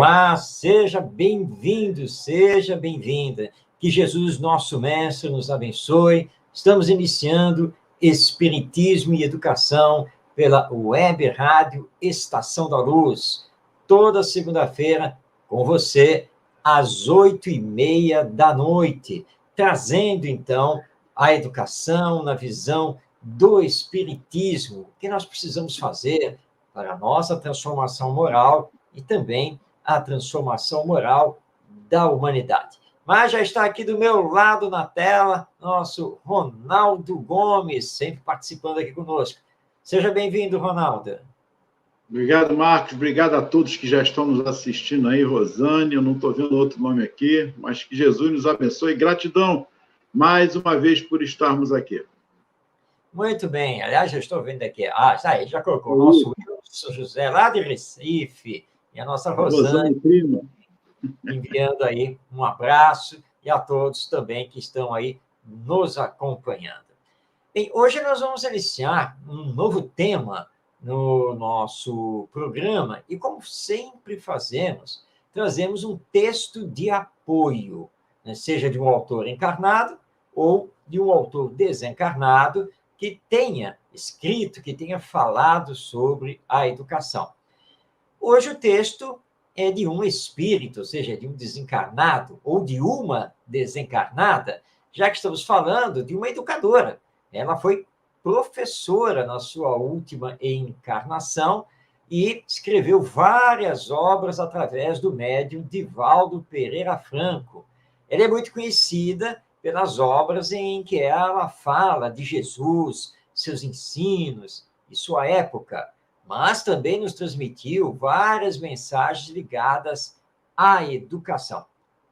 Olá, seja bem-vindo, seja bem-vinda. Que Jesus, nosso Mestre, nos abençoe. Estamos iniciando Espiritismo e Educação pela Web Rádio Estação da Luz, toda segunda-feira, com você, às 8h30 da noite, trazendo, então, a educação na visão do Espiritismo, o que nós precisamos fazer para a nossa transformação moral e também a transformação moral da humanidade. Mas já está aqui do meu lado na tela, nosso Ronaldo Gomes, sempre participando aqui conosco. Seja bem-vindo, Ronaldo. Obrigado, Marcos. Obrigado a todos que já estão nos assistindo aí, Rosane. Eu não estou vendo outro nome aqui, mas que Jesus nos abençoe. Gratidão, mais uma vez, por estarmos aqui. Muito bem. Aliás, já estou vendo aqui. Ah, está aí, já colocou o nosso Wilson José, lá de Recife, e a nossa Rosane prima, enviando aí um abraço, e a todos também que estão aí nos acompanhando. Bem, hoje nós vamos iniciar um novo tema no nosso programa, e como sempre fazemos, trazemos um texto de apoio, né, seja de um autor encarnado ou de um autor desencarnado que tenha escrito, que tenha falado sobre a educação. Hoje o texto é de um espírito, ou seja, de um desencarnado ou de uma desencarnada, já que estamos falando de uma educadora. Ela foi professora na sua última encarnação e escreveu várias obras através do médium Divaldo Pereira Franco. Ela é muito conhecida pelas obras em que ela fala de Jesus, seus ensinos e sua época, mas também nos transmitiu várias mensagens ligadas à educação.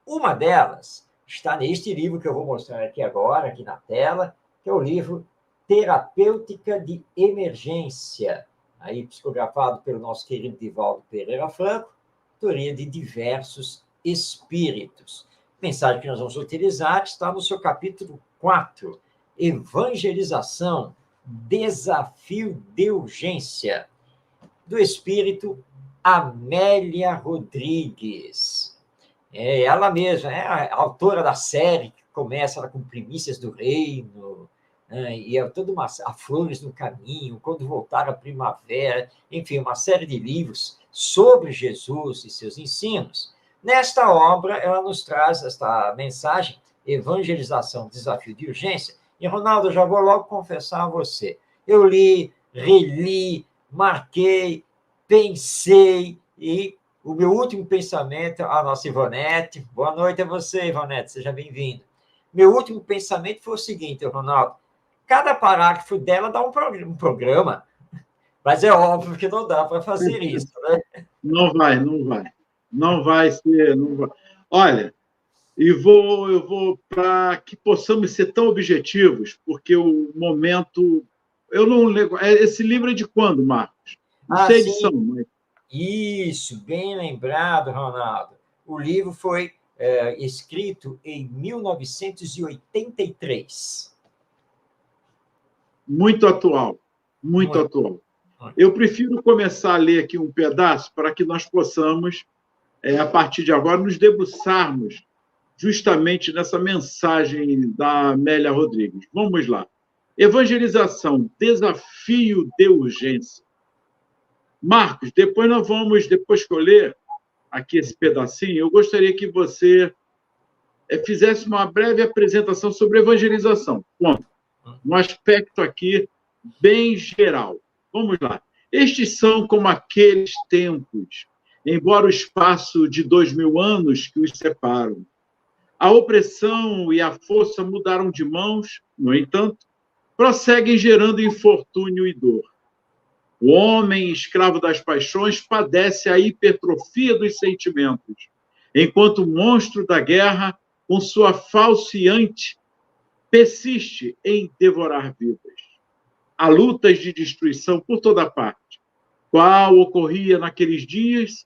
Uma delas está neste livro que eu vou mostrar aqui agora, aqui na tela, que é o livro Terapêutica de Emergência, aí psicografado pelo nosso querido Divaldo Pereira Franco, autoria de diversos espíritos. A mensagem que nós vamos utilizar está no seu capítulo 4, Evangelização, Desafio de Urgência, do espírito Amélia Rodrigues. É ela mesma, é a autora da série que começa com Primícias do Reino, né, e é toda a Flores no Caminho, Quando Voltar a Primavera, enfim, uma série de livros sobre Jesus e seus ensinos. Nesta obra, ela nos traz esta mensagem, Evangelização, Desafio de Urgência. E, Ronaldo, eu já vou logo confessar a você. Eu li, reli, marquei, pensei, e o meu último pensamento, a nossa Ivonete, boa noite a você, Ivonete, seja bem-vindo. Meu último pensamento foi o seguinte, Ronaldo, cada parágrafo dela dá um programa, mas é óbvio que não dá para fazer isso, né? Não vai ser, não vai. Olha, eu vou para que possamos ser tão objetivos, porque o momento, eu não lembro, esse livro é de quando, Marcos? Não sei a edição, mas... Isso, bem lembrado, Ronaldo. O livro foi escrito em 1983. Muito atual, muito atual. Eu prefiro começar a ler aqui um pedaço para que nós possamos, a partir de agora, nos debruçarmos justamente nessa mensagem da Amélia Rodrigues. Vamos lá. Evangelização, desafio de urgência. Marcos, depois que eu ler aqui esse pedacinho, eu gostaria que você fizesse uma breve apresentação sobre evangelização. Ponto. Um aspecto aqui bem geral. Vamos lá. Estes são como aqueles tempos, embora o espaço de 2000 anos que os separam. A opressão e a força mudaram de mãos, no entanto, prosseguem gerando infortúnio e dor. O homem, escravo das paixões, padece a hipertrofia dos sentimentos, enquanto o monstro da guerra, com sua falseante, persiste em devorar vidas. Há lutas de destruição por toda parte, qual ocorria naqueles dias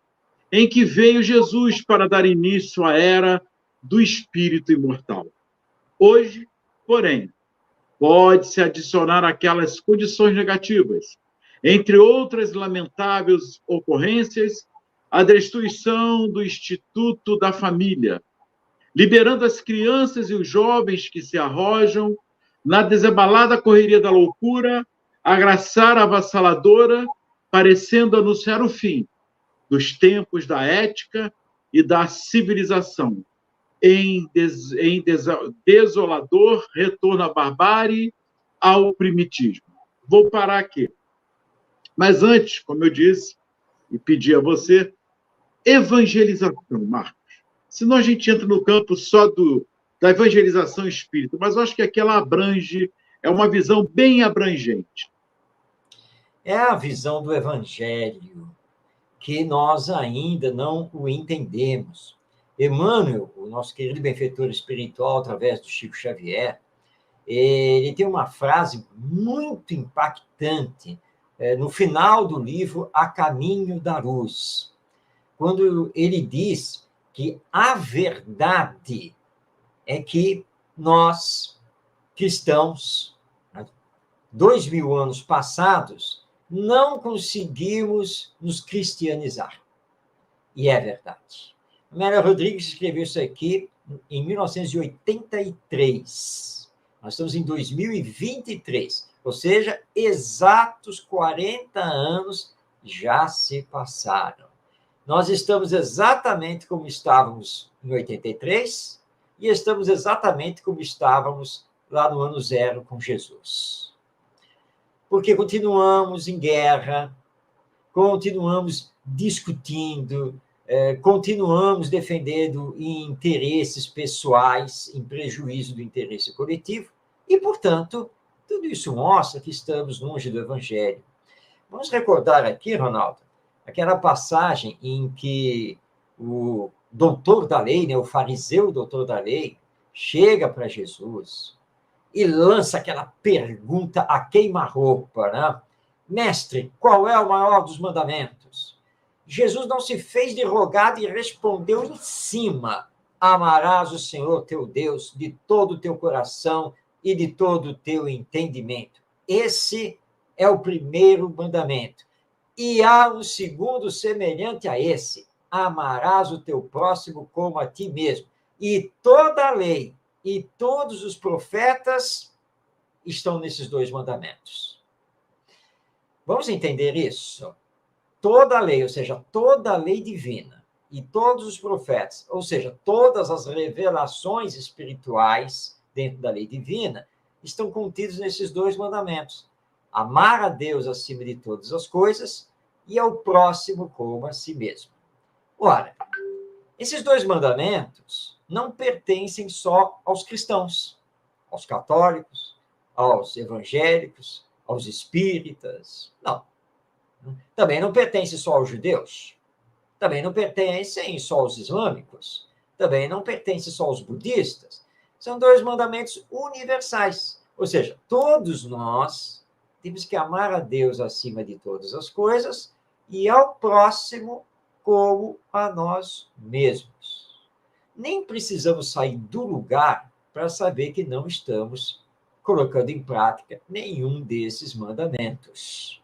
em que veio Jesus para dar início à era do espírito imortal. Hoje, porém, pode-se adicionar aquelas condições negativas, entre outras lamentáveis ocorrências, a destruição do Instituto da Família, liberando as crianças e os jovens que se arrojam na desabalada correria da loucura, a graçar avassaladora, parecendo anunciar o fim dos tempos da ética e da civilização, em desolador retorno à barbárie, ao primitismo. Vou parar aqui. Mas antes, como eu disse, e pedi a você, evangelização, Marcos. Senão a gente entra no campo só da evangelização espírita, mas eu acho que aqui ela abrange, é uma visão bem abrangente. É a visão do evangelho que nós ainda não o entendemos. Emmanuel, o nosso querido benfeitor espiritual, através do Chico Xavier, ele tem uma frase muito impactante no final do livro A Caminho da Luz, quando ele diz que a verdade é que nós, cristãos, 2000 anos passados, não conseguimos nos cristianizar. E é verdade. Amélia Rodrigues escreveu isso aqui em 1983. Nós estamos em 2023, ou seja, exatos 40 anos já se passaram. Nós estamos exatamente como estávamos em 83 e estamos exatamente como estávamos lá no ano zero com Jesus. Porque continuamos em guerra, continuamos discutindo, continuamos defendendo interesses pessoais em prejuízo do interesse coletivo e, portanto, tudo isso mostra que estamos longe do Evangelho. Vamos recordar aqui, Ronaldo, aquela passagem em que o doutor da lei, né, o fariseu doutor da lei, chega para Jesus e lança aquela pergunta a queima-roupa, né? Mestre, qual é o maior dos mandamentos? Jesus não se fez de rogado e respondeu em cima: amarás o Senhor teu Deus de todo o teu coração e de todo o teu entendimento. Esse é o primeiro mandamento. E há um segundo semelhante a esse: amarás o teu próximo como a ti mesmo. E toda a lei e todos os profetas estão nesses dois mandamentos. Vamos entender isso? Toda a lei, ou seja, toda a lei divina, e todos os profetas, ou seja, todas as revelações espirituais dentro da lei divina, estão contidos nesses dois mandamentos. Amar a Deus acima de todas as coisas e ao próximo como a si mesmo. Ora, esses dois mandamentos não pertencem só aos cristãos, aos católicos, aos evangélicos, aos espíritas. Não. Também não pertencem só aos judeus. Também não pertencem só aos islâmicos. Também não pertencem só aos budistas. São dois mandamentos universais. Ou seja, todos nós temos que amar a Deus acima de todas as coisas e ao próximo como a nós mesmos. Nem precisamos sair do lugar para saber que não estamos colocando em prática nenhum desses mandamentos.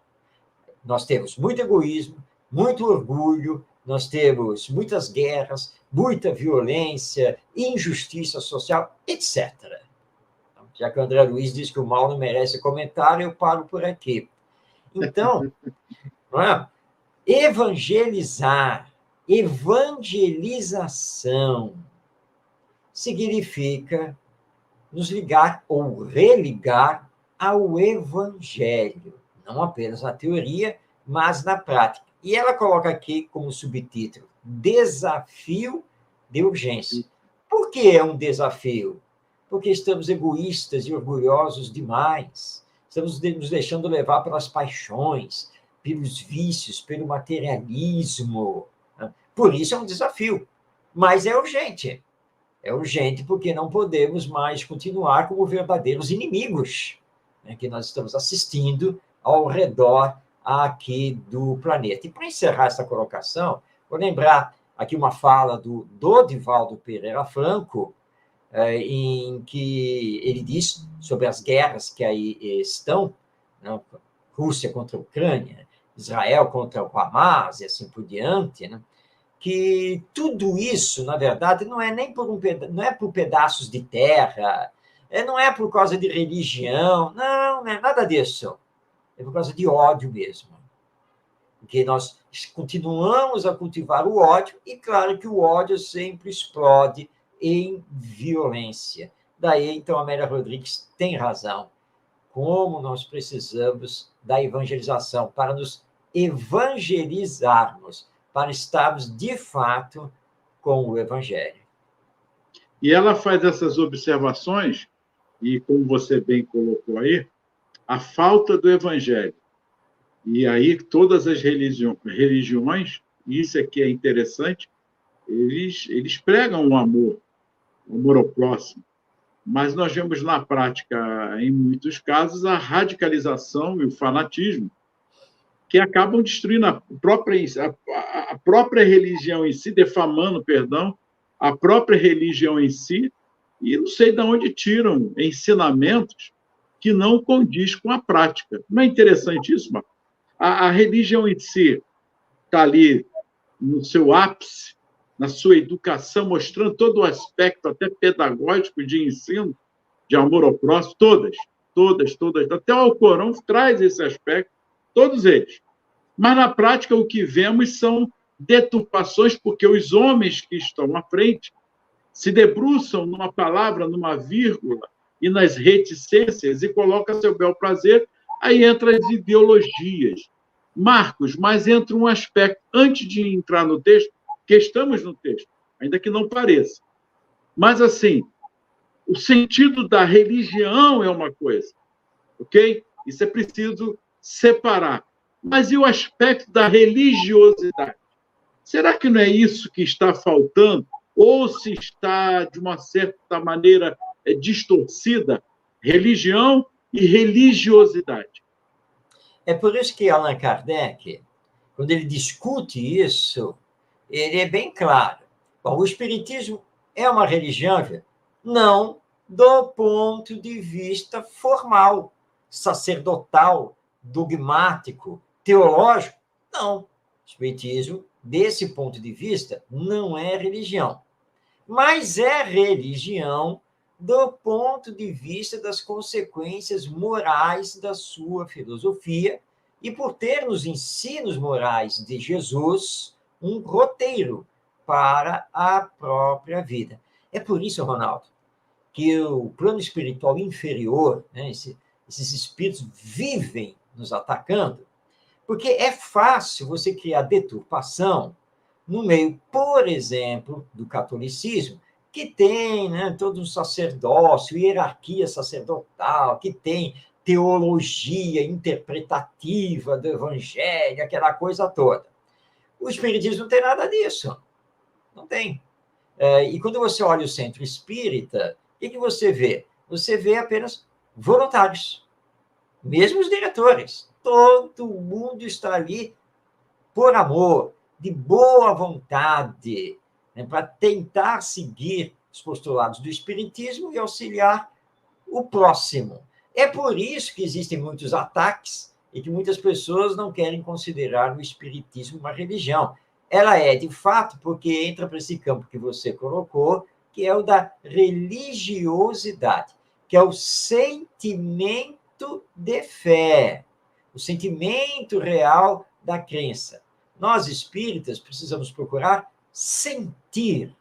Nós temos muito egoísmo, muito orgulho, nós temos muitas guerras, muita violência, injustiça social, etc. Já que o André Luiz diz que o mal não merece comentário, eu paro por aqui. Então, não é? Evangelização significa nos ligar ou religar ao Evangelho, não apenas na teoria, mas na prática. E ela coloca aqui como subtítulo: Desafio de Urgência. Por que é um desafio? Porque estamos egoístas e orgulhosos demais, estamos nos deixando levar pelas paixões, pelos vícios, pelo materialismo. Por isso é um desafio, mas é urgente. É urgente porque não podemos mais continuar como verdadeiros inimigos, né, que nós estamos assistindo ao redor aqui do planeta. E para encerrar essa colocação, vou lembrar aqui uma fala do Dodivaldo Pereira Franco, em que ele diz sobre as guerras que aí estão, né, Rússia contra a Ucrânia, Israel contra o Hamas e assim por diante, né? que tudo isso, na verdade, não é nem não é por pedaços de terra, não é por causa de religião, não é nada disso. É por causa de ódio mesmo. Porque nós continuamos a cultivar o ódio, e claro que o ódio sempre explode em violência. Daí, então, a Amélia Rodrigues tem razão. Como nós precisamos da evangelização para nos evangelizarmos, para estarmos, de fato, com o Evangelho. E ela faz essas observações, e como você bem colocou aí, a falta do Evangelho. E aí todas as religiões, isso aqui é interessante, eles pregam o amor ao próximo. Mas nós vemos na prática, em muitos casos, a radicalização e o fanatismo, que acabam destruindo a própria religião em si, defamando, perdão, a própria religião em si, e não sei de onde tiram ensinamentos que não condiz com a prática. Não é interessante isso, Marco? A religião em si está ali no seu ápice, na sua educação, mostrando todo o aspecto até pedagógico de ensino, de amor ao próximo, todas. Até o Alcorão traz esse aspecto, todos eles. Mas, na prática, o que vemos são deturpações, porque os homens que estão à frente se debruçam numa palavra, numa vírgula, e nas reticências, e colocam seu bel prazer, aí entram as ideologias. Marcos, mas entra um aspecto, antes de entrar no texto, que estamos no texto, ainda que não pareça. Mas, assim, o sentido da religião é uma coisa, ok? Isso é preciso separar. Mas e o aspecto da religiosidade? Será que não é isso que está faltando? Ou se está, de uma certa maneira, distorcida? Religião e religiosidade. É por isso que Allan Kardec, quando ele discute isso, ele é bem claro. Bom, o Espiritismo é uma religião? Não do ponto de vista formal, sacerdotal, dogmático, teológico. Não. O Espiritismo, desse ponto de vista, não é religião. Mas é religião do ponto de vista das consequências morais da sua filosofia e por ter nos ensinos morais de Jesus um roteiro para a própria vida. É por isso, Ronaldo, que o plano espiritual inferior, né, esses espíritos vivem nos atacando, porque é fácil você criar deturpação no meio, por exemplo, do catolicismo, que tem, né, todo um sacerdócio, hierarquia sacerdotal, que tem teologia interpretativa do evangelho, aquela coisa toda. O espiritismo não tem nada disso. Não tem. E quando você olha o centro espírita, o que você vê? Você vê apenas voluntários, mesmo os diretores. Todo mundo está ali por amor, de boa vontade, né, para tentar seguir os postulados do espiritismo e auxiliar o próximo. É por isso que existem muitos ataques e que muitas pessoas não querem considerar o espiritismo uma religião. Ela é, de fato, porque entra para esse campo que você colocou, que é o da religiosidade, que é o sentimento de fé, o sentimento real da crença. Nós, espíritas, precisamos procurar sentir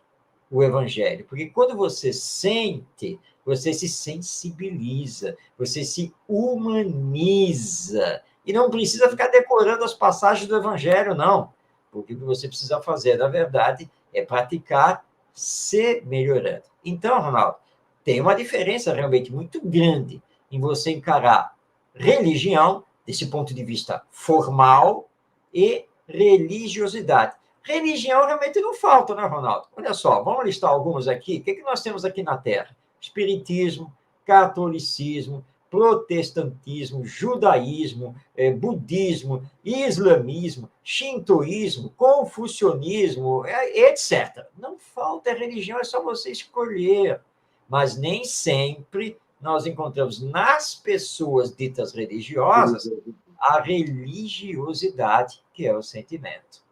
o evangelho, porque quando você sente, você se sensibiliza, você se humaniza, e não precisa ficar decorando as passagens do evangelho, não, porque o que você precisa fazer, na verdade, é praticar se melhorando. Então, Ronaldo, tem uma diferença realmente muito grande em você encarar religião, desse ponto de vista formal, e religiosidade. Religião realmente não falta, né, Ronaldo? Olha só, vamos listar algumas aqui. O que nós temos aqui na Terra? Espiritismo, catolicismo, protestantismo, judaísmo, budismo, islamismo, shintoísmo, confucionismo, etc. Não falta religião, é só você escolher. Mas nem sempre nós encontramos nas pessoas ditas religiosas a religiosidade, que é o sentimento.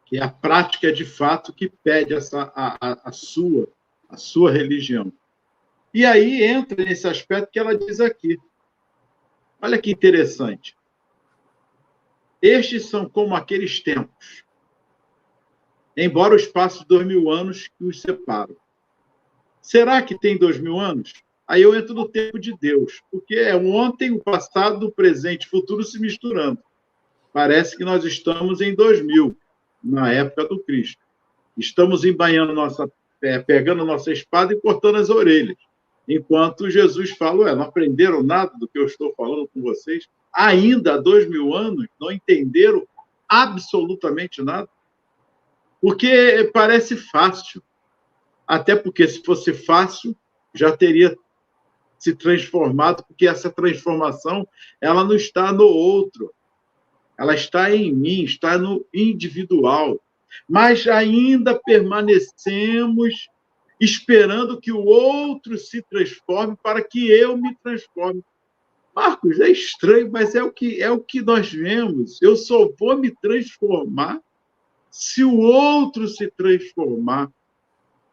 que é a prática de fato que pede a sua religião. E aí entra nesse aspecto que ela diz aqui. Olha que interessante. Estes são como aqueles tempos, embora o espaço de 2000 anos que os separam. Será que tem 2000 anos? Aí eu entro no tempo de Deus, porque é ontem, o passado, o presente e o futuro se misturando. Parece que nós estamos em 2000, na época do Cristo. Estamos embainhando pegando nossa espada e cortando as orelhas. Enquanto Jesus fala, não aprenderam nada do que eu estou falando com vocês? Ainda há 2000 anos, não entenderam absolutamente nada? Porque parece fácil. Até porque, se fosse fácil, já teria se transformado, porque essa transformação ela não está no outro. Ela está em mim, está no individual. Mas ainda permanecemos esperando que o outro se transforme para que eu me transforme. Marcos, é estranho, mas é o que nós vemos. Eu só vou me transformar se o outro se transformar.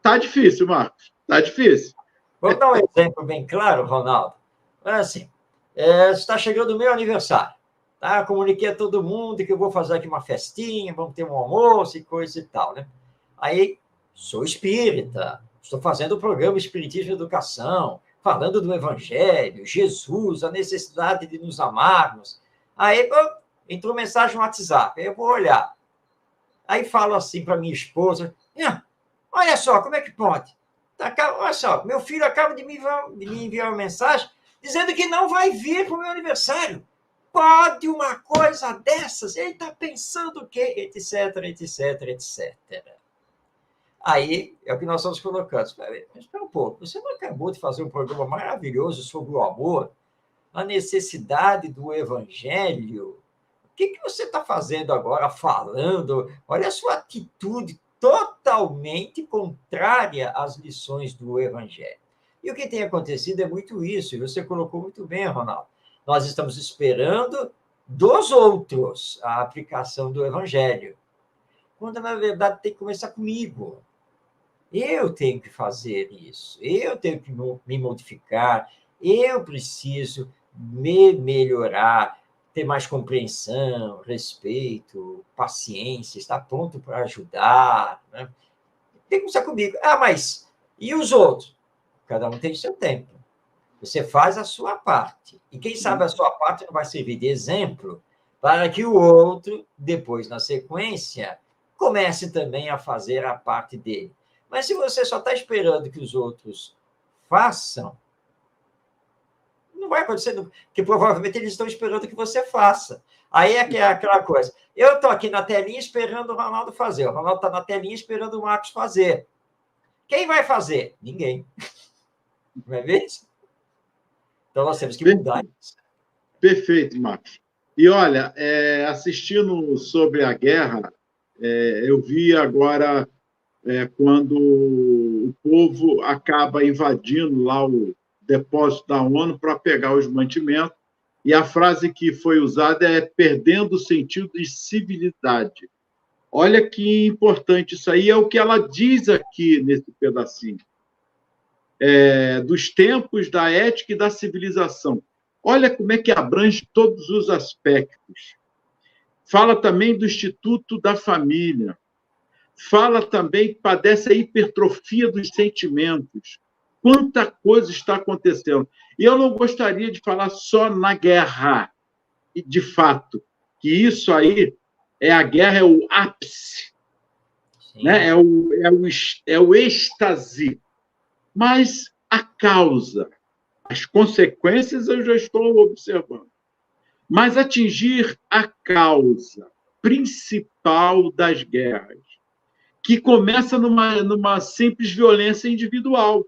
Tá difícil, Marcos. Tá difícil. Vou dar um exemplo bem claro, Ronaldo. É assim, está chegando o meu aniversário. Tá? Comuniquei a todo mundo que eu vou fazer aqui uma festinha, vamos ter um almoço e coisa e tal, né? Aí, sou espírita, estou fazendo o programa Espiritismo e Educação, falando do Evangelho, Jesus, a necessidade de nos amarmos. Aí, entrou mensagem no WhatsApp, aí eu vou olhar. Aí falo assim para minha esposa, olha só, como é que pode? Olha só, meu filho acaba de me enviar uma mensagem dizendo que não vai vir para o meu aniversário. Pode uma coisa dessas? Ele está pensando o quê? Etc, etc, etc. Aí é o que nós estamos colocando. Mas espera um pouco, você não acabou de fazer um programa maravilhoso sobre o amor, a necessidade do evangelho? O que você está fazendo agora, falando? Olha a sua atitude totalmente contrária às lições do evangelho. E o que tem acontecido é muito isso, e você colocou muito bem, Ronaldo. Nós estamos esperando dos outros a aplicação do evangelho, quando, na verdade, tem que começar comigo. Eu tenho que fazer isso, eu tenho que me modificar, eu preciso me melhorar, ter mais compreensão, respeito, paciência, estar pronto para ajudar. Né? Tem que começar comigo. Mas e os outros? Cada um tem seu tempo. Você faz a sua parte. E quem sabe a sua parte não vai servir de exemplo para que o outro, depois, na sequência, comece também a fazer a parte dele. Mas se você só está esperando que os outros façam, não vai acontecer, porque provavelmente eles estão esperando que você faça. Aí é aquela coisa. Eu estou aqui na telinha esperando o Ronaldo fazer. O Ronaldo está na telinha esperando o Marcos fazer. Quem vai fazer? Ninguém. Não é mesmo? Então, nós temos que mudar isso. Perfeito, Marcos. E, olha, assistindo sobre a guerra, eu vi agora quando o povo acaba invadindo lá o depósito da ONU para pegar os mantimentos, e a frase que foi usada é perdendo o sentido de civilidade. Olha que importante isso aí, é o que ela diz aqui nesse pedacinho. Dos tempos, da ética e da civilização. Olha como é que abrange todos os aspectos. Fala também do Instituto da Família. Fala também que padece a hipertrofia dos sentimentos. Quanta coisa está acontecendo. E eu não gostaria de falar só na guerra, de fato, que isso aí a guerra é o ápice, né? É o êxtase. Mas a causa, as consequências eu já estou observando. Mas atingir a causa principal das guerras, que começa numa simples violência individual.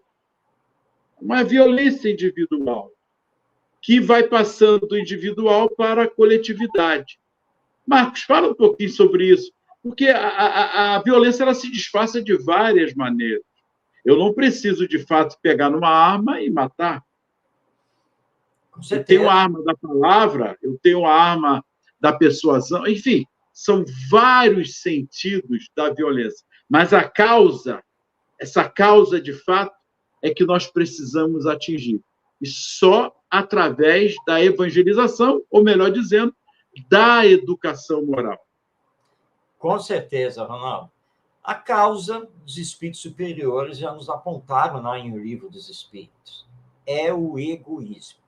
Uma violência individual, que vai passando do individual para a coletividade. Marcos, fala um pouquinho sobre isso, porque a violência ela se disfarça de várias maneiras. Eu não preciso, de fato, pegar numa arma e matar. Eu tenho a arma da palavra, eu tenho a arma da persuasão, enfim, são vários sentidos da violência. Mas a causa, essa causa de fato, é que nós precisamos atingir. E só através da evangelização, ou melhor dizendo, da educação moral. Com certeza, Ronaldo. A causa, os espíritos superiores já nos apontaram lá em O Livro dos Espíritos. É o egoísmo.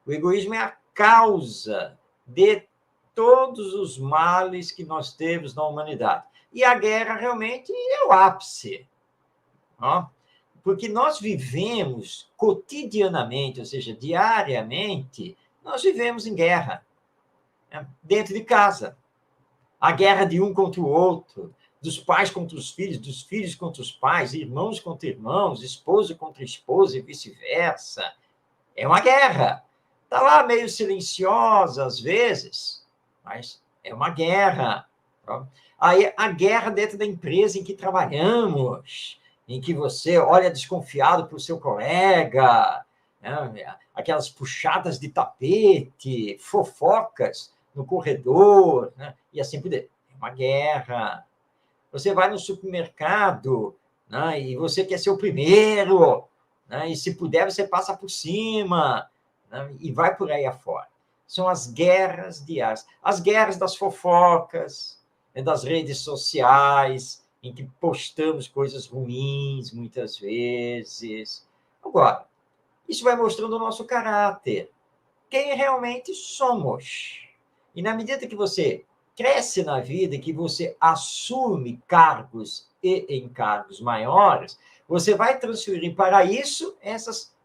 O egoísmo é a causa de todos os males que nós temos na humanidade. E a guerra realmente é o ápice. Ó. Porque nós vivemos cotidianamente, ou seja, diariamente, nós vivemos em guerra. Né? Dentro de casa. A guerra de um contra o outro, dos pais contra os filhos, dos filhos contra os pais, irmãos contra irmãos, esposa contra esposa e vice-versa. É uma guerra. Está lá meio silenciosa às vezes, mas é uma guerra. Aí a guerra dentro da empresa em que trabalhamos, em que você olha desconfiado para o seu colega, né? Aquelas puxadas de tapete, fofocas no corredor, né? E assim por diante. É uma guerra. Você vai no supermercado, né? E você quer ser o primeiro, né? E se puder, você passa por cima, né? E vai por aí afora. São as guerras diárias. As guerras das fofocas, né? Das redes sociais, em que postamos coisas ruins, muitas vezes. Agora, isso vai mostrando o nosso caráter, quem realmente somos. E na medida que você cresce na vida, que você assume cargos e encargos maiores, você vai transferir para isso essas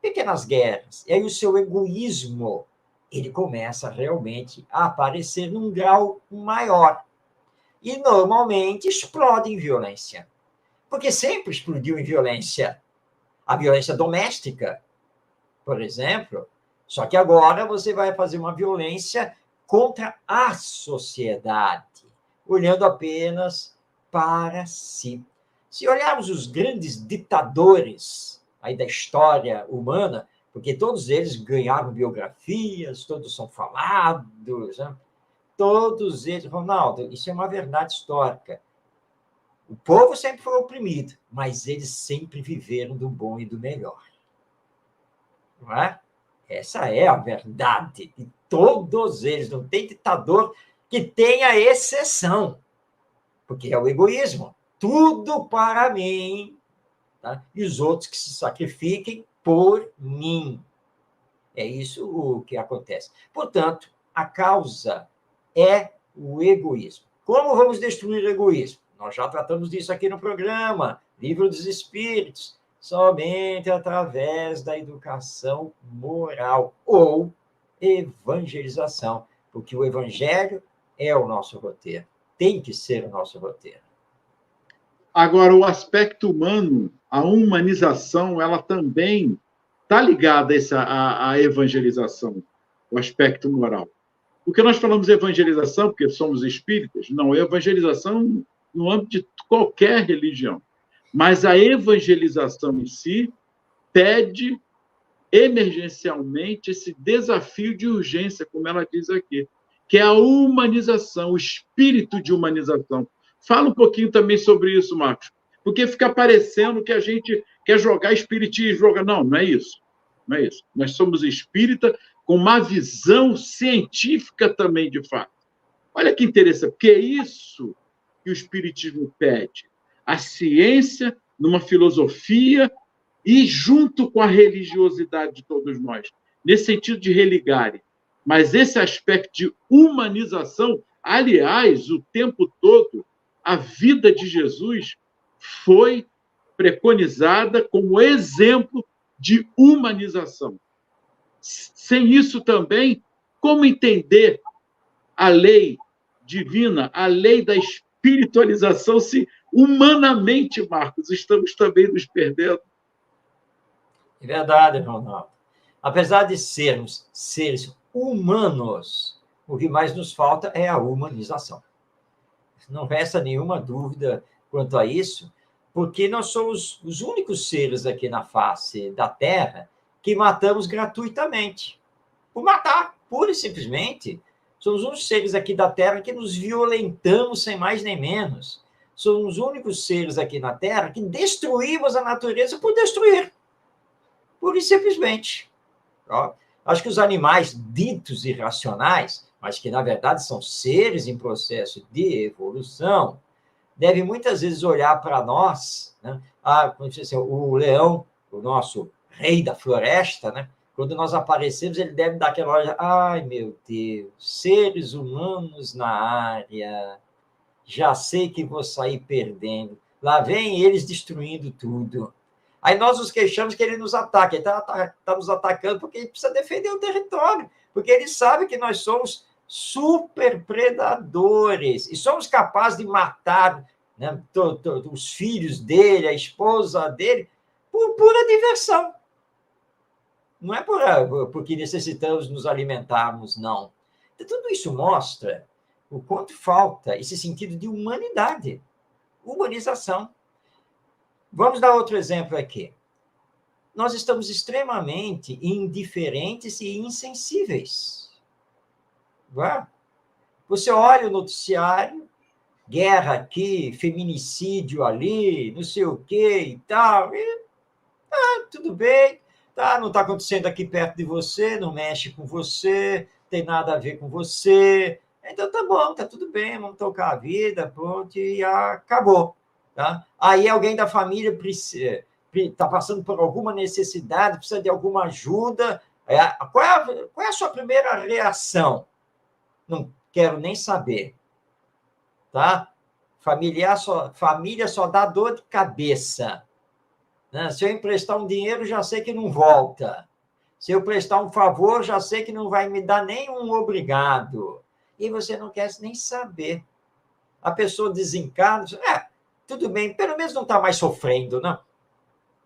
pequenas guerras. E aí o seu egoísmo, ele começa realmente a aparecer num grau maior. E, normalmente, explode em violência. Porque sempre explodiu em violência. A violência doméstica, por exemplo. Só que agora você vai fazer uma violência contra a sociedade, olhando apenas para si. Se olharmos os grandes ditadores aí da história humana, porque todos eles ganharam biografias, todos são falados, né? Todos eles, Ronaldo, isso é uma verdade histórica. O povo sempre foi oprimido, mas eles sempre viveram do bom e do melhor. Não é? Essa é a verdade de todos eles. Não tem ditador que tenha exceção, porque é o egoísmo. Tudo para mim, tá? E os outros que se sacrifiquem por mim. É isso o que acontece. Portanto, a causa é o egoísmo. Como vamos destruir o egoísmo? Nós já tratamos disso aqui no programa, Livro dos Espíritos. Somente através da educação moral ou evangelização, porque o evangelho é o nosso roteiro, tem que ser o nosso roteiro. Agora, o aspecto humano, a humanização, ela também está ligada à evangelização, o aspecto moral. Porque nós falamos evangelização porque somos espíritas? Não, evangelização no âmbito de qualquer religião. Mas a evangelização em si pede emergencialmente esse desafio de urgência, como ela diz aqui, que é a humanização, o espírito de humanização. Fala um pouquinho também sobre isso, Marcos, porque fica parecendo que a gente quer jogar espiritismo. Não, não é isso. Não é isso. Nós somos espírita com uma visão científica também, de fato. Olha que interessante, porque é isso que o espiritismo pede. A ciência, numa filosofia e junto com a religiosidade de todos nós, nesse sentido de religarem. Mas esse aspecto de humanização, aliás, o tempo todo, a vida de Jesus foi preconizada como exemplo de humanização. Sem isso também, como entender a lei divina, a lei da espiritualização, se humanamente, Marcos, estamos também nos perdendo? É verdade, Ronaldo. Apesar de sermos seres humanos, o que mais nos falta é a humanização. Não resta nenhuma dúvida quanto a isso, porque nós somos os únicos seres aqui na face da Terra que matamos gratuitamente. Por matar, pura e simplesmente. Somos uns seres aqui da Terra que nos violentamos sem mais nem menos. Somos os únicos seres aqui na Terra que destruímos a natureza por destruir. Pura e simplesmente. Ó, acho que os animais ditos irracionais, mas que, na verdade, são seres em processo de evolução, devem muitas vezes olhar para nós, né? O leão, o nosso rei da floresta, né? Quando nós aparecemos, ele deve dar aquela olhada, ai, meu Deus, seres humanos na área, já sei que vou sair perdendo. Lá vem eles destruindo tudo. Aí nós nos queixamos que ele nos ataca. Ele está nos atacando porque ele precisa defender o território, porque ele sabe que nós somos super predadores e somos capazes de matar, né, os filhos dele, a esposa dele, por pura diversão. Não é porque necessitamos nos alimentarmos, não. Então, tudo isso mostra o quanto falta esse sentido de humanidade, humanização. Vamos dar outro exemplo aqui. Nós estamos extremamente indiferentes e insensíveis. Você olha o noticiário, guerra aqui, feminicídio ali, não sei o quê e tal, e tudo bem, tá, não está acontecendo aqui perto de você, não mexe com você, tem nada a ver com você, então tá bom, tá tudo bem, vamos tocar a vida, pronto, e acabou. Tá? Aí alguém da família está passando por alguma necessidade, precisa de alguma ajuda, qual é a sua primeira reação? Não quero nem saber. Tá? Família só dá dor de cabeça. Né? Se eu emprestar um dinheiro, já sei que não volta. Se eu prestar um favor, já sei que não vai me dar nenhum obrigado. E você não quer nem saber. A pessoa desencarna, tudo bem, pelo menos não está mais sofrendo, não.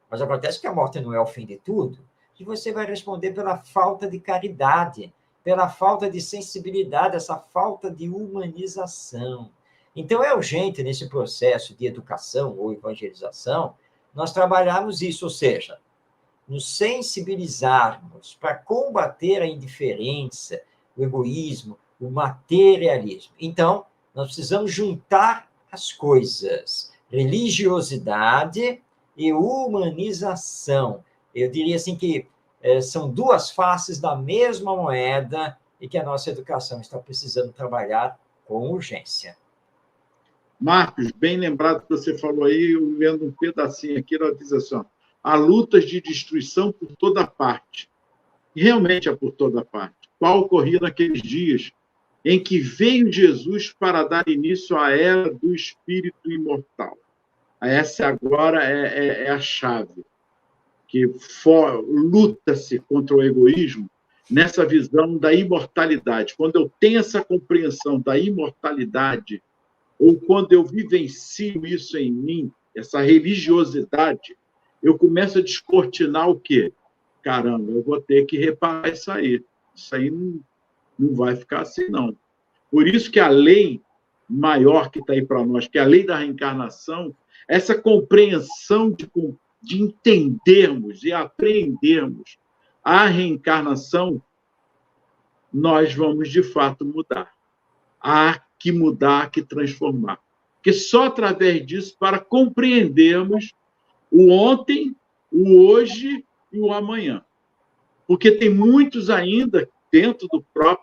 Mas acontece que a morte não é o fim de tudo, e você vai responder pela falta de caridade, pela falta de sensibilidade, essa falta de humanização. Então, é urgente, nesse processo de educação ou evangelização, nós trabalharmos isso, ou seja, nos sensibilizarmos para combater a indiferença, o egoísmo, o materialismo. Então, nós precisamos juntar as coisas, religiosidade e humanização. Eu diria assim que são duas faces da mesma moeda e que a nossa educação está precisando trabalhar com urgência. Marcos, bem lembrado que você falou aí, eu lendo um pedacinho aqui, ela diz assim, ó, há lutas de destruição por toda parte. E realmente é por toda parte. Qual ocorria naqueles dias em que veio Jesus para dar início à era do Espírito imortal. Essa agora é a chave, que luta-se contra o egoísmo nessa visão da imortalidade. Quando eu tenho essa compreensão da imortalidade, ou quando eu vivencio isso em mim, essa religiosidade, eu começo a descortinar o quê? Caramba, eu vou ter que reparar isso aí. Isso aí não vai ficar assim, não. Por isso que a lei maior que está aí para nós, que é a lei da reencarnação, essa compreensão de entendermos e aprendermos a reencarnação, nós vamos, de fato, mudar. Há que mudar, há que transformar. Porque só através disso, para compreendermos o ontem, o hoje e o amanhã. Porque tem muitos ainda dentro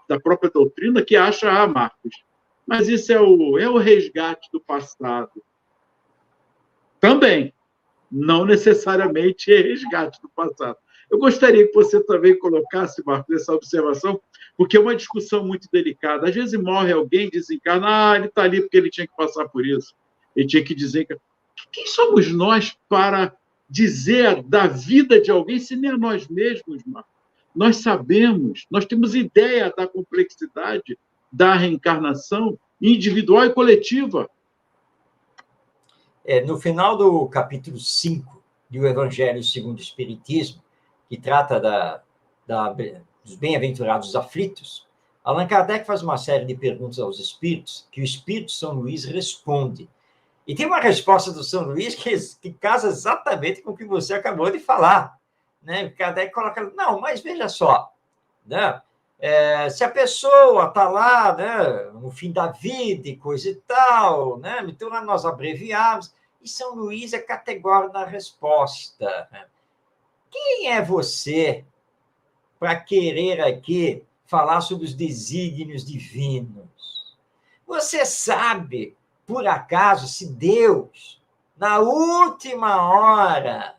da própria doutrina que acham, Marcos, mas isso é o resgate do passado. Também, não necessariamente é resgate do passado. Eu gostaria que você também colocasse, Marcos, essa observação, porque é uma discussão muito delicada. Às vezes morre alguém, desencarna, ele está ali porque ele tinha que passar por isso, ele tinha que desencarnar. Quem somos nós para dizer da vida de alguém, se nem a nós mesmos, Marcos? Nós sabemos, nós temos ideia da complexidade da reencarnação individual e coletiva. No final do capítulo 5 do Evangelho segundo o Espiritismo, que trata dos bem-aventurados aflitos, Allan Kardec faz uma série de perguntas aos espíritos, que o Espírito São Luís responde. E tem uma resposta do São Luís que casa exatamente com o que você acabou de falar. Né? Kardec coloca, não, mas veja só, né? Se a pessoa está lá, né, no fim da vida e coisa e tal, né, então nós abreviamos, e São Luís é categórico na resposta. Né? Quem é você para querer aqui falar sobre os desígnios divinos? Você sabe, por acaso, se Deus, na última hora,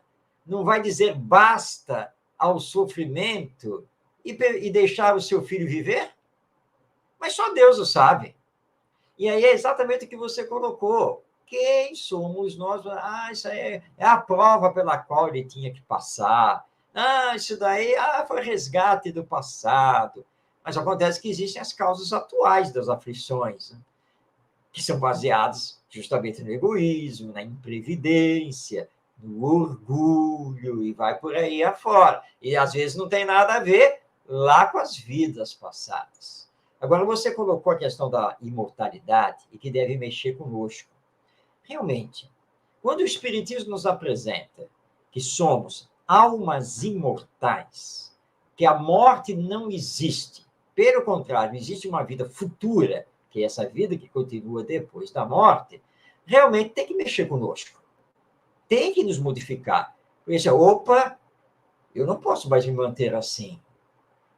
não vai dizer basta ao sofrimento e deixar o seu filho viver? Mas só Deus o sabe. E aí é exatamente o que você colocou. Quem somos nós? Isso aí é a prova pela qual ele tinha que passar. Isso daí foi resgate do passado. Mas acontece que existem as causas atuais das aflições, né? Que são baseadas justamente no egoísmo, na imprevidência, no orgulho, e vai por aí afora. E às vezes não tem nada a ver lá com as vidas passadas. Agora, você colocou a questão da imortalidade e que deve mexer conosco. Realmente, quando o Espiritismo nos apresenta que somos almas imortais, que a morte não existe, pelo contrário, existe uma vida futura, que é essa vida que continua depois da morte, realmente tem que mexer conosco. Tem que nos modificar. Porque, opa, eu não posso mais me manter assim.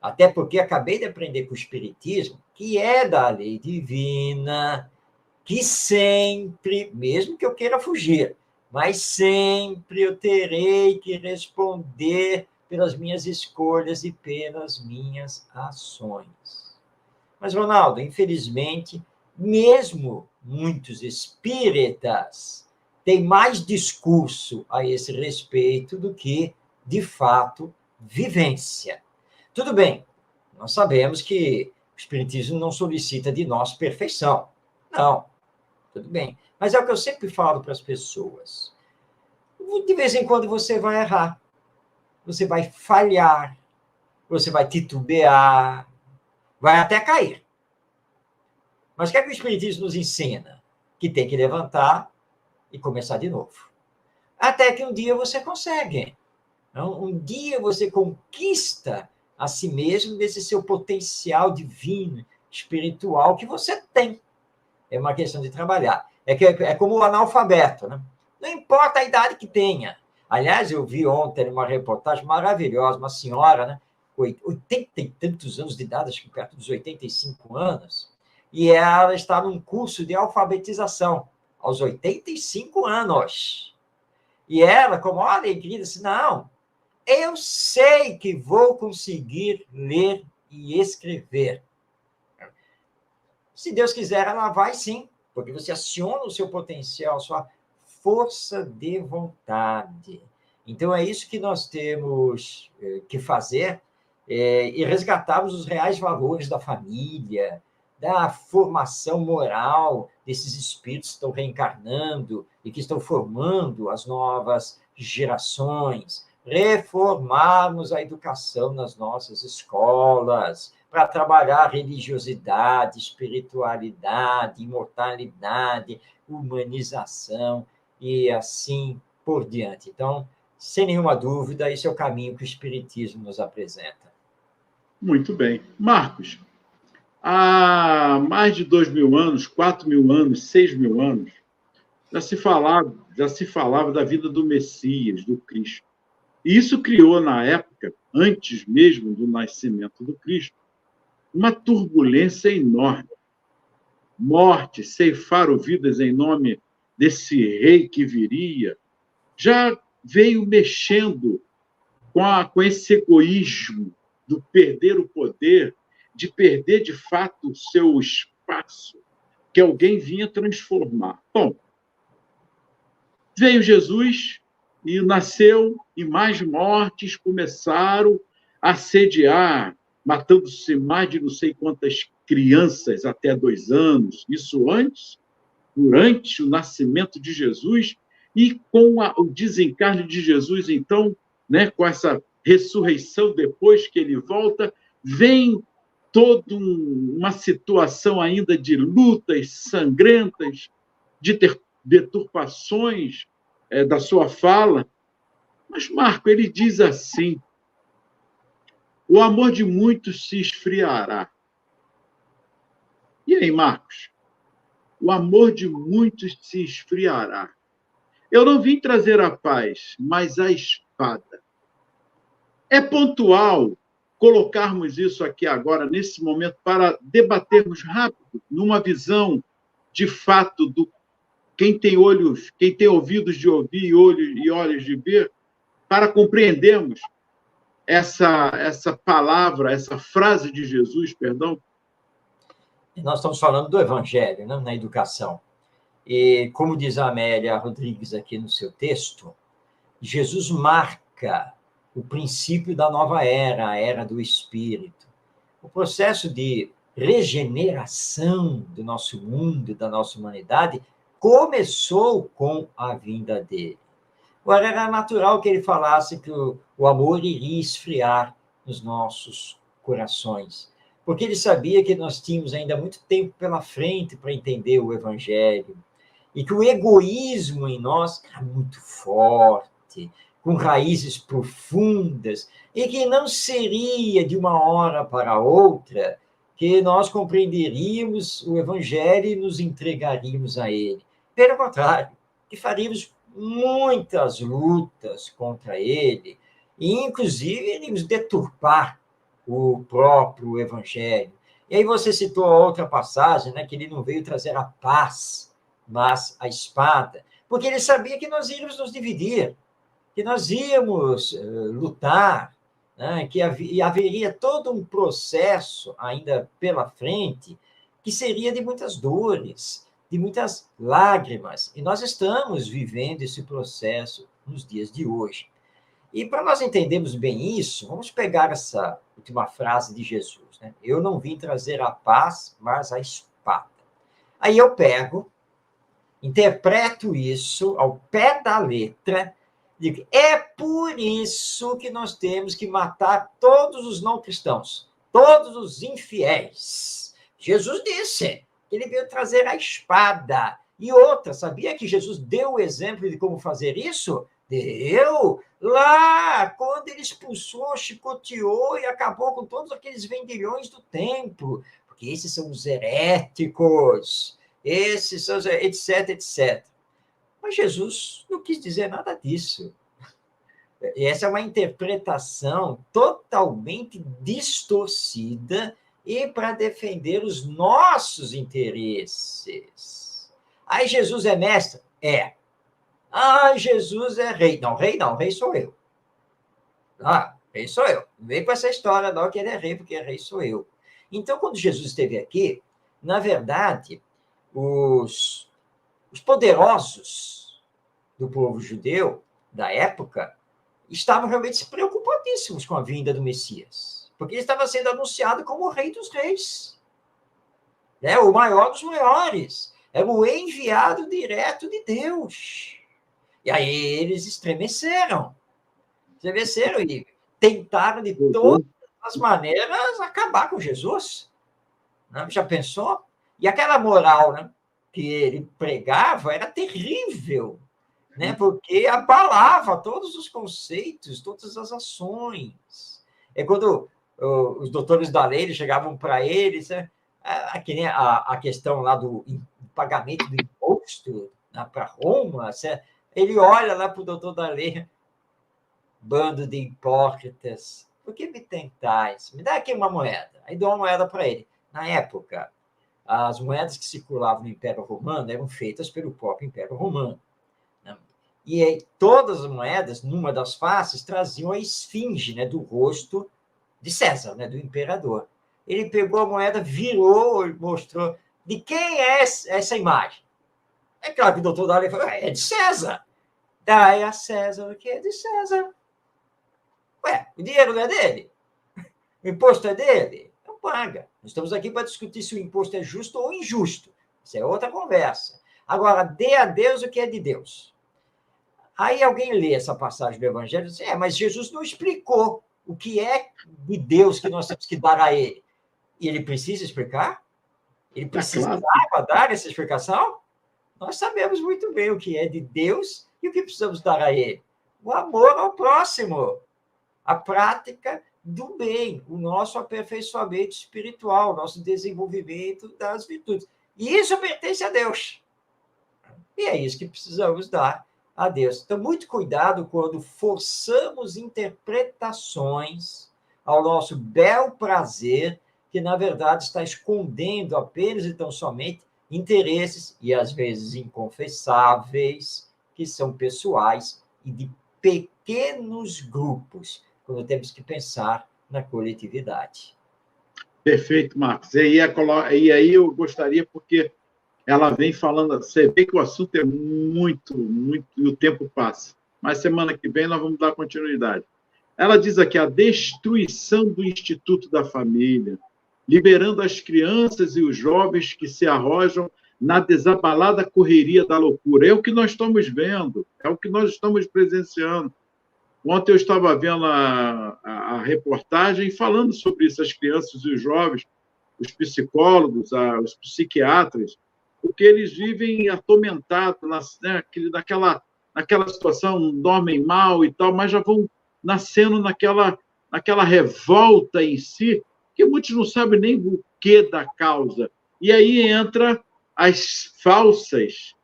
Até porque acabei de aprender com o Espiritismo, que é da lei divina, que sempre, mesmo que eu queira fugir, mas sempre eu terei que responder pelas minhas escolhas e pelas minhas ações. Mas, Ronaldo, infelizmente, mesmo muitos espíritas têm mais discurso a esse respeito do que, de fato, vivência. Tudo bem, nós sabemos que o Espiritismo não solicita de nós perfeição. Não, tudo bem. Mas é o que eu sempre falo para as pessoas. De vez em quando você vai errar, você vai falhar, você vai titubear, vai até cair. Mas o que é que o Espiritismo nos ensina? Que tem que levantar e começar de novo. Até que um dia você consegue. Não? Um dia você conquista a si mesmo desse seu potencial divino, espiritual que você tem. É uma questão de trabalhar. É como o analfabeto, né? Não importa a idade que tenha. Aliás, eu vi ontem uma reportagem maravilhosa, uma senhora, né? 80 e tantos anos de idade, acho que perto dos 85 anos, e ela está num curso de alfabetização, aos 85 anos. E ela, com maior alegria, disse, não, eu sei que vou conseguir ler e escrever. Se Deus quiser, ela vai sim, porque você aciona o seu potencial, a sua força de vontade. Então, é isso que nós temos que fazer e resgatarmos os reais valores da família, da formação moral desses espíritos que estão reencarnando e que estão formando as novas gerações, reformarmos a educação nas nossas escolas, para trabalhar religiosidade, espiritualidade, imortalidade, humanização e assim por diante. Então, sem nenhuma dúvida, esse é o caminho que o Espiritismo nos apresenta. Muito bem. Marcos, há mais de 2.000 anos, 4.000 anos, 6.000 anos, já se falava da vida do Messias, do Cristo. E isso criou, na época, antes mesmo do nascimento do Cristo, uma turbulência enorme. Morte, ceifaram vidas em nome desse rei que viria, já veio mexendo com esse egoísmo do perder o poder, de perder, de fato, o seu espaço, que alguém vinha transformar. Bom, veio Jesus e nasceu, e mais mortes começaram a assediar, matando-se mais de não sei quantas crianças até 2 anos. Isso antes, durante o nascimento de Jesus, e com o desencarne de Jesus, então, né, com essa ressurreição depois que ele volta, vem toda uma situação ainda de lutas sangrentas, de deturpações da sua fala. Mas, Marco, ele diz assim, o amor de muitos se esfriará. E aí, Marcos? O amor de muitos se esfriará. Eu não vim trazer a paz, mas a espada. É pontual colocarmos isso aqui agora, nesse momento, para debatermos rápido, numa visão de fato do quem tem olhos, quem tem ouvidos de ouvir e olhos de ver, para compreendermos essa palavra, essa frase de Jesus, perdão. Nós estamos falando do Evangelho, né, na educação. E, como diz a Amélia Rodrigues aqui no seu texto, Jesus marca o princípio da nova era, a era do Espírito. O processo de regeneração do nosso mundo, da nossa humanidade, começou com a vinda dele. Agora, era natural que ele falasse que o amor iria esfriar nos nossos corações, porque ele sabia que nós tínhamos ainda muito tempo pela frente para entender o Evangelho, e que o egoísmo em nós era muito forte, com raízes profundas, e que não seria de uma hora para outra que nós compreenderíamos o Evangelho e nos entregaríamos a ele. Pelo contrário, que faríamos muitas lutas contra ele, e inclusive iríamos deturpar o próprio Evangelho. E aí você citou a outra passagem, né, que ele não veio trazer a paz, mas a espada, porque ele sabia que nós íamos nos dividir, que nós íamos lutar, né, que haveria todo um processo ainda pela frente que seria de muitas dores, de muitas lágrimas, e nós estamos vivendo esse processo nos dias de hoje. E para nós entendermos bem isso, vamos pegar essa última frase de Jesus, né? Eu não vim trazer a paz, mas a espada. Aí eu pego, interpreto isso ao pé da letra, digo, é por isso que nós temos que matar todos os não cristãos, todos os infiéis. Jesus disse que ele veio trazer a espada. E outra, sabia que Jesus deu o exemplo de como fazer isso? Deu! Lá, quando ele expulsou, chicoteou e acabou com todos aqueles vendilhões do templo. Porque esses são os heréticos, esses são os etc, etc. Mas Jesus não quis dizer nada disso. E essa é uma interpretação totalmente distorcida e para defender os nossos interesses. Aí Jesus é mestre? É. Ah, Jesus é rei. Não, rei sou eu. Ah, rei sou eu. Não vem com essa história, não, que ele é rei, porque rei sou eu. Então, quando Jesus esteve aqui, na verdade, os poderosos do povo judeu da época estavam realmente preocupadíssimos com a vinda do Messias, porque ele estava sendo anunciado como o rei dos reis, né? O maior dos maiores, era o enviado direto de Deus. E aí eles estremeceram e tentaram de todas as maneiras acabar com Jesus. Né? Já pensou? E aquela moral, né, que ele pregava era terrível, né, porque abalava todos os conceitos, todas as ações. É quando os doutores da lei chegavam para ele, a questão lá do pagamento do imposto, né, para Roma, ele olha lá para o doutor da lei, bando de hipócritas, por que me tentais? Me dá aqui uma moeda. Aí dou uma moeda para ele. Na época, as moedas que circulavam no Império Romano eram feitas pelo próprio Império Romano. Né? E aí, todas as moedas, numa das faces, traziam a esfinge, né, do rosto de César, né, do imperador. Ele pegou a moeda, virou e mostrou de quem é essa imagem. É claro que o doutor Dali falou, é de César. Dai a César o que é de César. Ué, o dinheiro não é dele? O imposto é dele? Não paga. Nós estamos aqui para discutir se o imposto é justo ou injusto. Isso é outra conversa. Agora, dê a Deus o que é de Deus. Aí alguém lê essa passagem do Evangelho e diz, mas Jesus não explicou o que é de Deus que nós temos que dar a ele. E ele precisa explicar? Ele precisava dar essa explicação? Nós sabemos muito bem o que é de Deus e o que precisamos dar a ele. O amor ao próximo. A prática do bem, o nosso aperfeiçoamento espiritual, o nosso desenvolvimento das virtudes. E isso pertence a Deus. E é isso que precisamos dar a Deus. Então, muito cuidado quando forçamos interpretações ao nosso bel prazer, que, na verdade, está escondendo apenas e tão somente interesses, e às vezes inconfessáveis, que são pessoais e de pequenos grupos, quando temos que pensar na coletividade. Perfeito, Marcos. E aí eu gostaria, porque ela vem falando, você vê que o assunto é muito, muito, e o tempo passa. Mas semana que vem nós vamos dar continuidade. Ela diz aqui a destruição do Instituto da Família, liberando as crianças e os jovens que se arrojam na desabalada correria da loucura. É o que nós estamos vendo, é o que nós estamos presenciando. Ontem eu estava vendo a reportagem falando sobre isso, as crianças e os jovens, os psicólogos, os psiquiatras, porque eles vivem atormentados, né, naquela situação, dormem mal e tal, mas já vão nascendo naquela revolta em si, que muitos não sabem nem o que da causa. E aí entra as falsas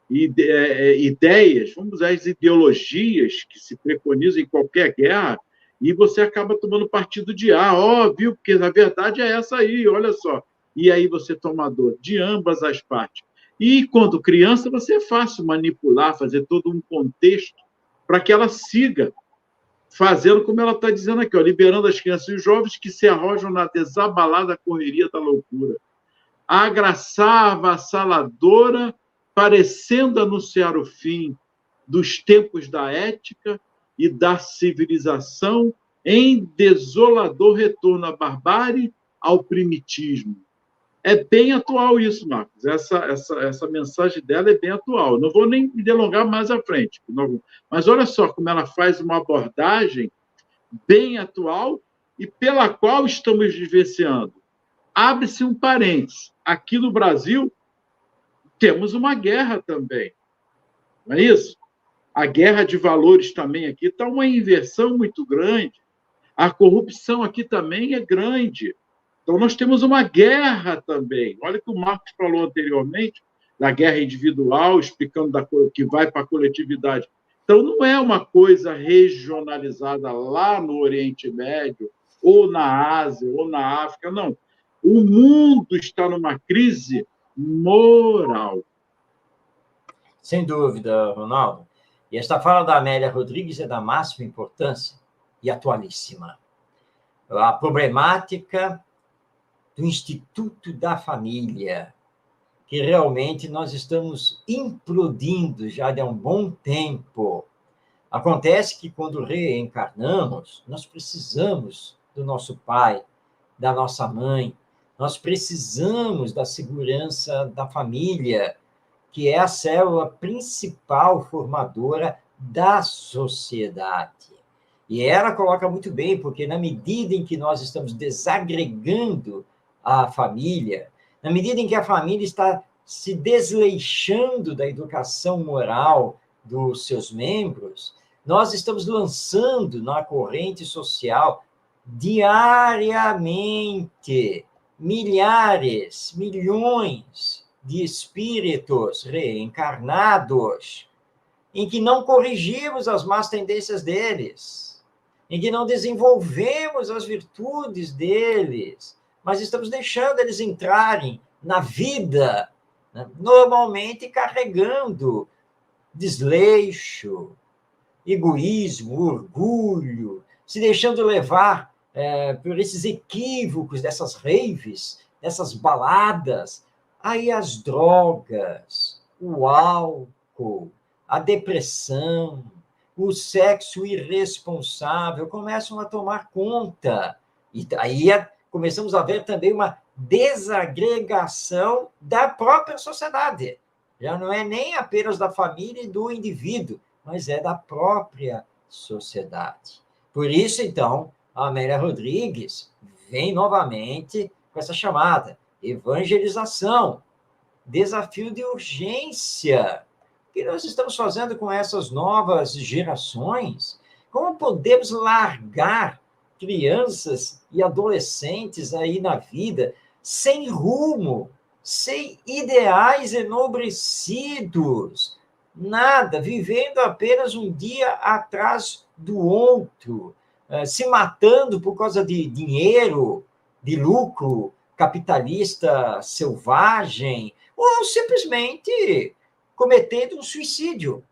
ideias, vamos usar as ideologias que se preconizam em qualquer guerra, e você acaba tomando partido de viu? Porque na verdade é essa aí, olha só. E aí você toma dor de ambas as partes. E quando criança, você é fácil manipular, fazer todo um contexto para que ela siga fazendo como ela está dizendo aqui, liberando as crianças e os jovens que se arrojam na desabalada correria da loucura. A agraçar, avassaladora, parecendo anunciar o fim dos tempos da ética e da civilização em desolador retorno à barbárie, ao primitismo. É bem atual isso, Marcos. Essa mensagem dela é bem atual. Não vou nem me delongar mais à frente. Mas olha só como ela faz uma abordagem bem atual e pela qual estamos vivenciando. Abre-se um parênteses. Aqui no Brasil, temos uma guerra também. Não é isso? A guerra de valores também aqui está uma inversão muito grande. A corrupção aqui também é grande. Então, nós temos uma guerra também. Olha o que o Marcos falou anteriormente, da guerra individual, explicando que vai para a coletividade. Então, não é uma coisa regionalizada lá no Oriente Médio, ou na Ásia, ou na África, não. O mundo está numa crise moral. Sem dúvida, Ronaldo. E esta fala da Amélia Rodrigues é da máxima importância e atualíssima. A problemática do Instituto da Família, que realmente nós estamos implodindo já de um bom tempo. Acontece que quando reencarnamos, nós precisamos do nosso pai, da nossa mãe, nós precisamos da segurança da família, que é a célula principal formadora da sociedade. E ela coloca muito bem, porque na medida em que nós estamos desagregando a família, na medida em que a família está se desleixando da educação moral dos seus membros, nós estamos lançando na corrente social diariamente milhares, milhões de espíritos reencarnados, em que não corrigimos as más tendências deles, em que não desenvolvemos as virtudes deles, mas estamos deixando eles entrarem na vida, né, normalmente carregando desleixo, egoísmo, orgulho, se deixando levar por esses equívocos dessas raves, dessas baladas, aí as drogas, o álcool, a depressão, o sexo irresponsável começam a tomar conta. E aí começamos a ver também uma desagregação da própria sociedade. Já não é nem apenas da família e do indivíduo, mas é da própria sociedade. Por isso, então, a Amélia Rodrigues vem novamente com essa chamada evangelização, desafio de urgência. O que nós estamos fazendo com essas novas gerações? Como podemos largar crianças e adolescentes aí na vida, sem rumo, sem ideais enobrecidos, nada, vivendo apenas um dia atrás do outro, se matando por causa de dinheiro, de lucro capitalista selvagem, ou simplesmente cometendo um suicídio.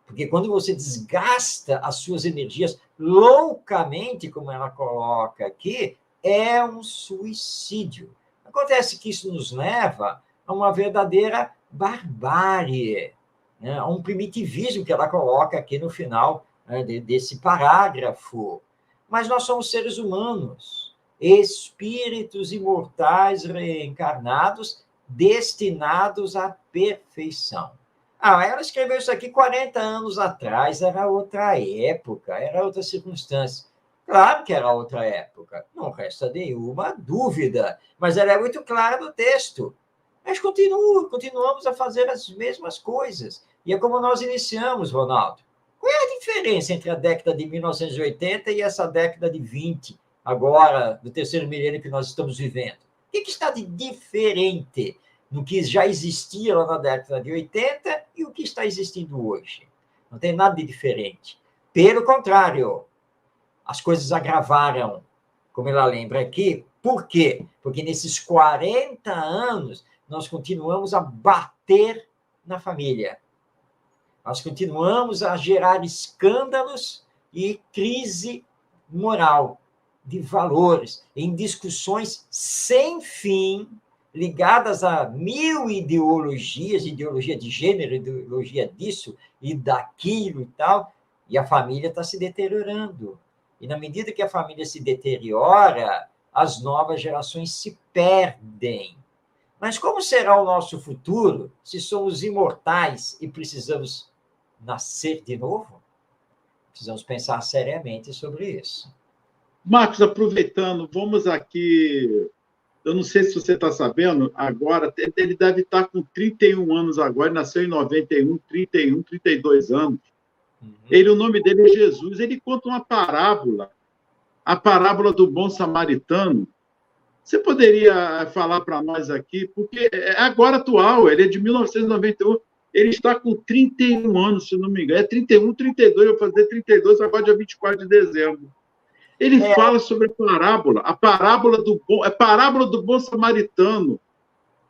Porque quando você desgasta as suas energias loucamente, como ela coloca aqui, é um suicídio. Acontece que isso nos leva a uma verdadeira barbárie, né? A um primitivismo que ela coloca aqui no final, né, desse parágrafo. Mas nós somos seres humanos, espíritos imortais reencarnados, destinados à perfeição. Ela escreveu isso aqui 40 anos atrás, era outra época, era outra circunstância. Claro que era outra época, não resta nenhuma dúvida, mas ela é muito clara no texto. Mas continuamos a fazer as mesmas coisas. E é como nós iniciamos, Ronaldo. Qual é a diferença entre a década de 1980 e essa década de 20, agora, do terceiro milênio que nós estamos vivendo? O que está de diferente no que já existia lá na década de 80 e o que está existindo hoje? Não tem nada de diferente. Pelo contrário, as coisas agravaram, como ela lembra aqui. Por quê? Porque nesses 40 anos nós continuamos a bater na família. Nós continuamos a gerar escândalos e crise moral, de valores, em discussões sem fim, ligadas a 1000 ideologias, ideologia de gênero, ideologia disso e daquilo e tal, e a família está se deteriorando. E na medida que a família se deteriora, as novas gerações se perdem. Mas como será o nosso futuro se somos imortais e precisamos nascer de novo? Precisamos pensar seriamente sobre isso. Marcos, aproveitando, vamos aqui. Eu não sei se você está sabendo, agora, ele deve estar com 31 anos agora, nasceu em 91, 32 anos. O nome dele é Jesus, ele conta uma parábola, a parábola do bom samaritano. Você poderia falar para nós aqui, porque é agora atual, ele é de 1991, ele está com 31 anos, se não me engano, é 31, 32, eu vou fazer 32 agora, dia 24 de dezembro. Ele fala sobre a parábola do bom samaritano.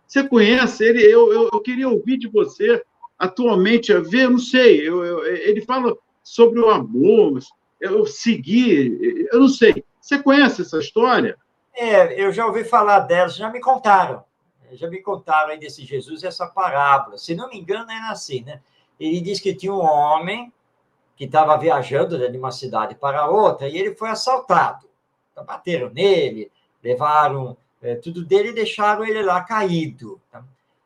Você conhece ele? Eu queria ouvir de você atualmente, ver, não sei, ele fala sobre o amor, eu seguir, eu não sei. Você conhece essa história? Eu já ouvi falar dela, já me contaram aí desse Jesus essa parábola. Se não me engano, era assim, né? Ele diz que tinha um homem que estava viajando de uma cidade para outra, e ele foi assaltado. Bateram nele, levaram tudo dele e deixaram ele lá caído.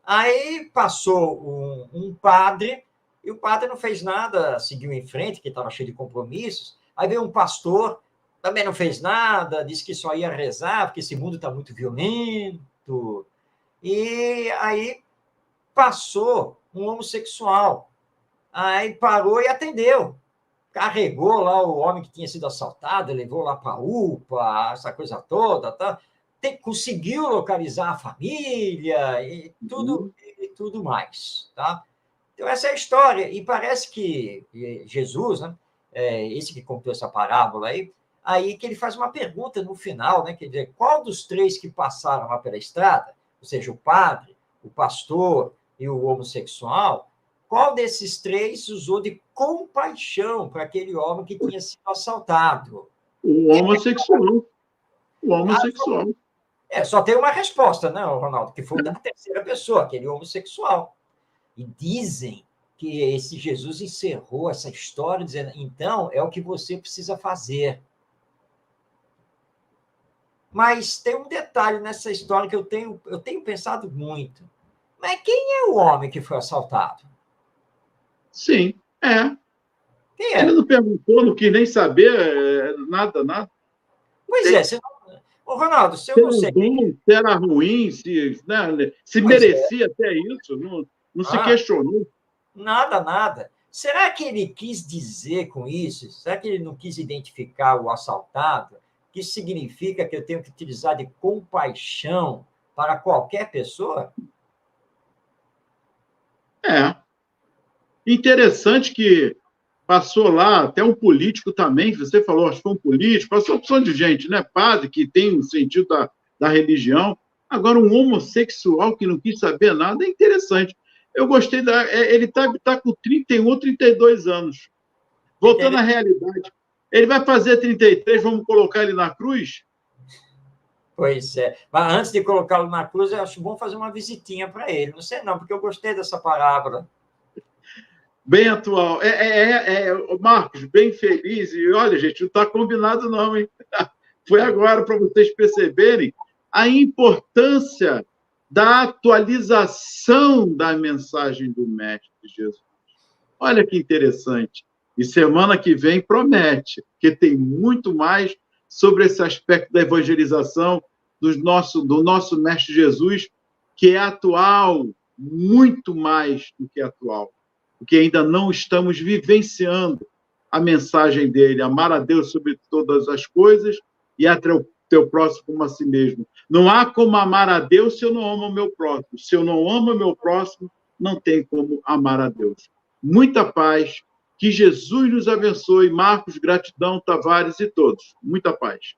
Aí passou um padre, e o padre não fez nada, seguiu em frente, que estava cheio de compromissos. Aí veio um pastor, também não fez nada, disse que só ia rezar, porque esse mundo está muito violento. E aí passou um homossexual. Aí parou e atendeu. Carregou lá o homem que tinha sido assaltado, levou lá para a UPA, essa coisa toda, tá? Conseguiu localizar a família e tudo mais, tá? Então, essa é a história. E parece que Jesus, né, esse que contou essa parábola aí que ele faz uma pergunta no final, né? Quer dizer, qual dos três que passaram lá pela estrada, ou seja, o padre, o pastor e o homossexual, qual desses três usou de compaixão para aquele homem que tinha sido assaltado? O homossexual. O homossexual. Só tem uma resposta, né, Ronaldo? Que foi da terceira pessoa, aquele homossexual. E dizem que esse Jesus encerrou essa história dizendo, então, é o que você precisa fazer. Mas tem um detalhe nessa história que eu tenho pensado muito. Mas quem é o homem que foi assaltado? Sim, é. Quem é? Ele não perguntou, não quis nem saber nada. Pois é, Ronaldo, se eu não sei... Se era ruim, se merecia até isso, não se questionou. Nada. Será que ele quis dizer com isso? Será que ele não quis identificar o assaltado que significa que eu tenho que utilizar de compaixão para qualquer pessoa? Interessante que passou lá até um político também, que você falou, acho que foi um político, passou uma opção de gente, né? Padre, que tem o sentido da religião. Agora, um homossexual que não quis saber nada, é interessante. Eu gostei ele está com 31 ou 32 anos. Voltando à realidade. Ele vai fazer 33, vamos colocar ele na cruz? Pois é. Mas antes de colocá-lo na cruz, eu acho bom fazer uma visitinha para ele. Não sei não, porque eu gostei dessa palavra. Bem atual. Marcos, bem feliz. E olha, gente, não está combinado não, hein? Foi agora para vocês perceberem a importância da atualização da mensagem do Mestre Jesus. Olha que interessante. E semana que vem promete, porque tem muito mais sobre esse aspecto da evangelização do nosso Mestre Jesus, que é atual, muito mais do que atual, porque ainda não estamos vivenciando a mensagem dele, amar a Deus sobre todas as coisas e a teu próximo como a si mesmo. Não há como amar a Deus se eu não amo o meu próximo. Se eu não amo o meu próximo, não tem como amar a Deus. Muita paz, que Jesus nos abençoe. Marcos, gratidão, Tavares e todos. Muita paz.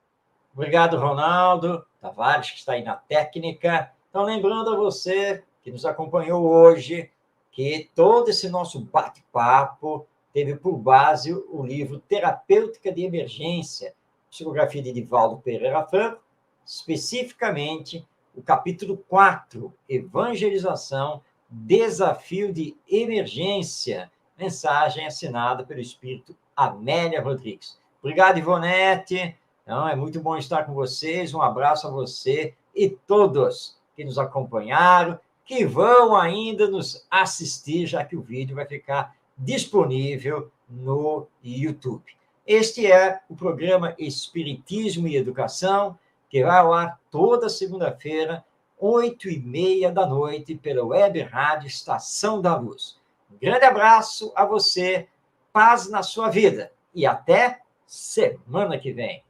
Obrigado, Ronaldo Tavares, que está aí na técnica. Então, lembrando a você que nos acompanhou hoje, que todo esse nosso bate-papo teve por base o livro Terapêutica de Emergência, psicografia de Divaldo Pereira Franco, especificamente o capítulo 4, Evangelização, Desafio de Emergência, mensagem assinada pelo Espírito Amélia Rodrigues. Obrigado, Ivonete. Então, é muito bom estar com vocês. Um abraço a você e todos que nos acompanharam, que vão ainda nos assistir, já que o vídeo vai ficar disponível no YouTube. Este é o programa Espiritismo e Educação, que vai ao ar toda segunda-feira, 8h30 da noite, pela Web Rádio Estação da Luz. Um grande abraço a você, paz na sua vida e até semana que vem.